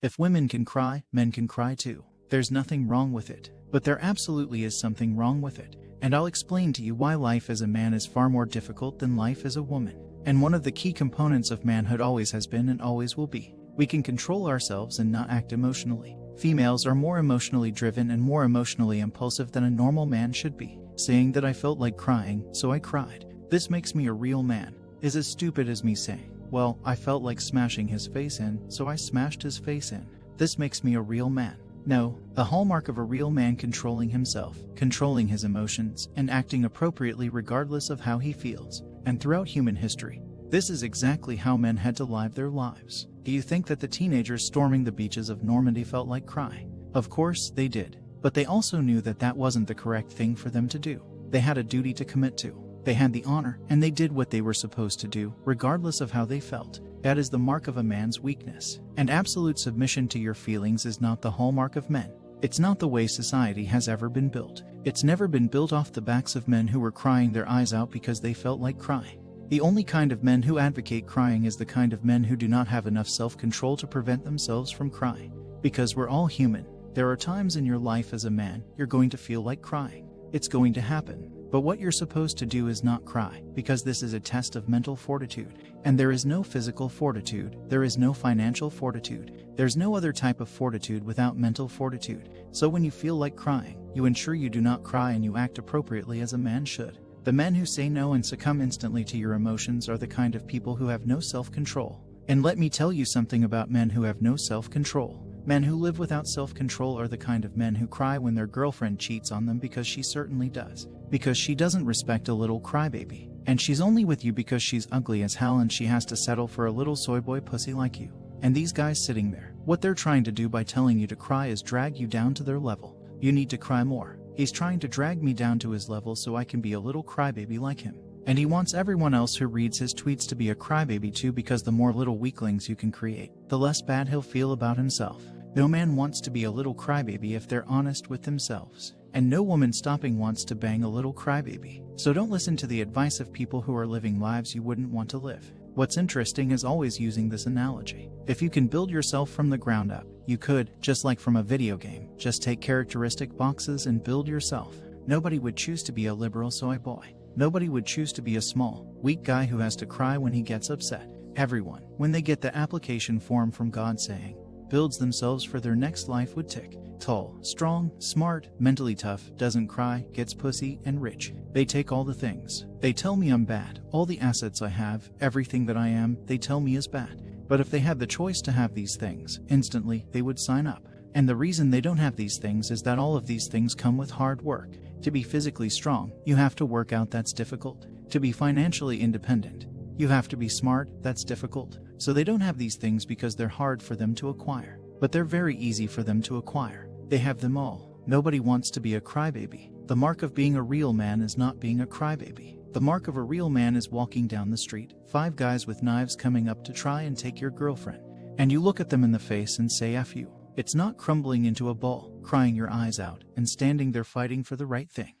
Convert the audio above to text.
If women can cry, men can cry too. There's nothing wrong with it. But there absolutely is something wrong with it. And I'll explain to you why life as a man is far more difficult than life as a woman. And one of the key components of manhood always has been and always will be. We can control ourselves and not act emotionally. Females are more emotionally driven and more emotionally impulsive than a normal man should be. Saying that I felt like crying, so I cried. This makes me a real man. Is as stupid as me saying, well, I felt like smashing his face in, so I smashed his face in. This makes me a real man. No, the hallmark of a real man controlling himself, controlling his emotions, and acting appropriately regardless of how he feels. And throughout human history, this is exactly how men had to live their lives. Do you think that the teenagers storming the beaches of Normandy felt like crying? Of course they did. But they also knew that that wasn't the correct thing for them to do. They had a duty to commit to. They had the honor, and they did what they were supposed to do, regardless of how they felt. That is the mark of a man's weakness. And absolute submission to your feelings is not the hallmark of men. It's not the way society has ever been built. It's never been built off the backs of men who were crying their eyes out because they felt like crying. The only kind of men who advocate crying is the kind of men who do not have enough self-control to prevent themselves from crying. Because we're all human. There are times in your life as a man you're going to feel like crying. It's going to happen. But what you're supposed to do is not cry, because this is a test of mental fortitude. And there is no physical fortitude, there is no financial fortitude, there's no other type of fortitude without mental fortitude. So when you feel like crying, you ensure you do not cry and you act appropriately as a man should. The men who say no and succumb instantly to your emotions are the kind of people who have no self-control. And let me tell you something about men who have no self-control. Men who live without self-control are the kind of men who cry when their girlfriend cheats on them, because she certainly does. Because she doesn't respect a little crybaby. And she's only with you because she's ugly as hell and she has to settle for a little soy boy pussy like you. And these guys sitting there, what they're trying to do by telling you to cry is drag you down to their level. You need to cry more. He's trying to drag me down to his level so I can be a little crybaby like him. And he wants everyone else who reads his tweets to be a crybaby too, because the more little weaklings you can create, the less bad he'll feel about himself. No man wants to be a little crybaby if they're honest with themselves. And no woman stopping wants to bang a little crybaby. So don't listen to the advice of people who are living lives you wouldn't want to live. What's interesting is always using this analogy. If you can build yourself from the ground up, you could, just like from a video game, just take characteristic boxes and build yourself. Nobody would choose to be a liberal soy boy. Nobody would choose to be a small, weak guy who has to cry when he gets upset. Everyone, when they get the application form from God saying, builds themselves for their next life, would tick. Tall, strong, smart, mentally tough, doesn't cry, gets pussy, and rich. They take all the things. They tell me I'm bad. All the assets I have, everything that I am, they tell me is bad. But if they had the choice to have these things, instantly they would sign up. And the reason they don't have these things is that all of these things come with hard work. To be physically strong, you have to work out, that's difficult. To be financially independent, you have to be smart, that's difficult. So they don't have these things because they're hard for them to acquire. But they're very easy for them to acquire. They have them all. Nobody wants to be a crybaby. The mark of being a real man is not being a crybaby. The mark of a real man is walking down the street, 5 guys with knives coming up to try and take your girlfriend. And you look at them in the face and say F you. It's not crumbling into a ball, crying your eyes out, and standing there fighting for the right thing.